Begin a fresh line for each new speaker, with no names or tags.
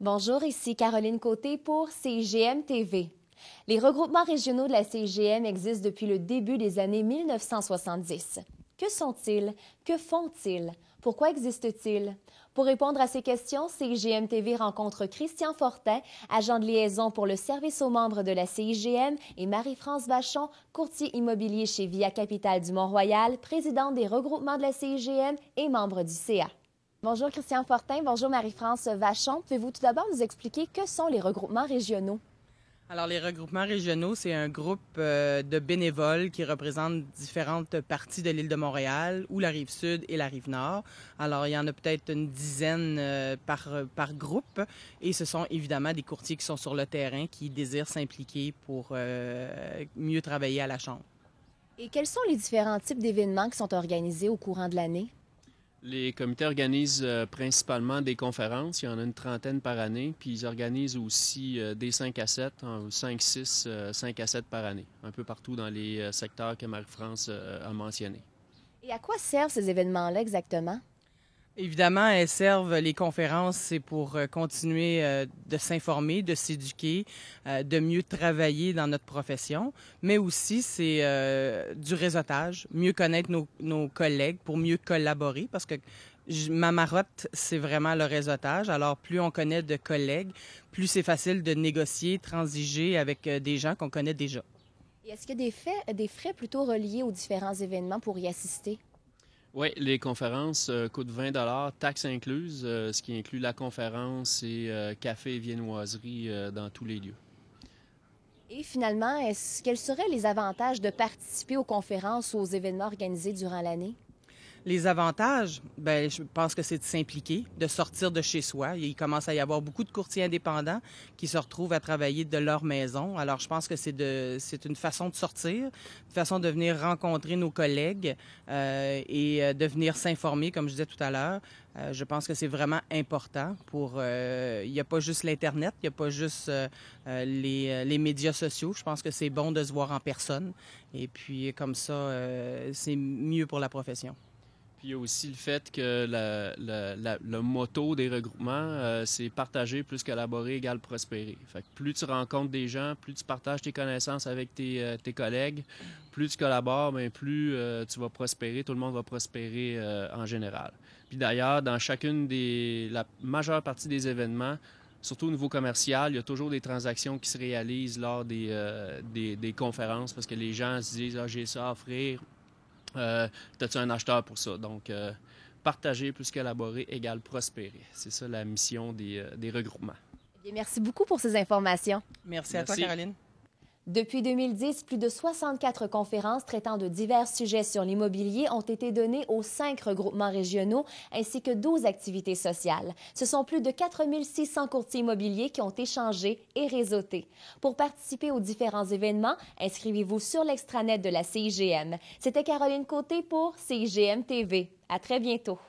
Bonjour, ici Caroline Côté pour CIGM TV. Les regroupements régionaux de la CIGM existent depuis le début des années 1970. Que sont-ils? Que font-ils? Pourquoi existent-ils? Pour répondre à ces questions, CIGM TV rencontre Christian Fortin, agent de liaison pour le service aux membres de la CIGM, et Marie-France Vachon, courtier immobilier chez Via Capital du Mont-Royal, présidente des regroupements de la CIGM et membre du CA. Bonjour Christian Fortin, bonjour Marie-France Vachon. Pouvez-vous tout d'abord nous expliquer que sont les regroupements régionaux?
Alors, les regroupements régionaux, c'est un groupe de bénévoles qui représentent différentes parties de l'île de Montréal, ou la Rive-Sud et la Rive-Nord. Alors, il y en a peut-être une dizaine par groupe, et ce sont évidemment des courtiers qui sont sur le terrain, qui désirent s'impliquer pour mieux travailler à la Chambre.
Et quels sont les différents types d'événements qui sont organisés au courant de l'année?
Les comités organisent principalement des conférences. Il y en a une trentaine par année. Puis ils organisent aussi des 5 à 7, 5, 6, 5 à 7 par année, un peu partout dans les secteurs que Marie-France a mentionnés.
Et à quoi servent ces événements-là exactement?
Évidemment, elles servent, les conférences, c'est pour continuer de s'informer, de s'éduquer, de mieux travailler dans notre profession, mais aussi c'est du réseautage, mieux connaître nos collègues pour mieux collaborer, parce que ma marotte, c'est vraiment le réseautage. Alors, plus on connaît de collègues, plus c'est facile de négocier, transiger avec des gens qu'on connaît déjà.
Et est-ce qu'il y a des frais plutôt reliés aux différents événements pour y assister?
Oui, les conférences coûtent 20 taxes incluses, ce qui inclut la conférence et café et viennoiserie dans tous les lieux.
Et finalement, quels seraient les avantages de participer aux conférences ou aux événements organisés durant l'année?
Les avantages, bien, je pense que c'est de s'impliquer, de sortir de chez soi. Il commence à y avoir beaucoup de courtiers indépendants qui se retrouvent à travailler de leur maison. Alors, je pense que c'est une façon de sortir, une façon de venir rencontrer nos collègues et de venir s'informer, comme je disais tout à l'heure. Je pense que c'est vraiment important pour... il n'y a pas juste l'Internet, il n'y a pas juste les médias sociaux. Je pense que c'est bon de se voir en personne. Et puis, comme ça, c'est mieux pour la profession.
Puis il y a aussi le fait que le motto des regroupements, c'est partager plus collaborer égale prospérer. Fait que plus tu rencontres des gens, plus tu partages tes connaissances avec tes collègues, plus tu collabores, bien, plus tu vas prospérer, tout le monde va prospérer en général. Puis d'ailleurs, dans la majeure partie des événements, surtout au niveau commercial, il y a toujours des transactions qui se réalisent lors des conférences parce que les gens se disent « Ah, j'ai ça à offrir ». T'as-tu un acheteur pour ça? Donc, partager plus qu'élaborer égale prospérer. C'est ça la mission des regroupements.
Bien, merci beaucoup pour ces informations.
Merci à toi, Caroline.
Depuis 2010, plus de 64 conférences traitant de divers sujets sur l'immobilier ont été données aux 5 regroupements régionaux ainsi que 12 activités sociales. Ce sont plus de 4 600 courtiers immobiliers qui ont échangé et réseauté. Pour participer aux différents événements, inscrivez-vous sur l'extranet de la CIGM. C'était Caroline Côté pour CIGM TV. À très bientôt.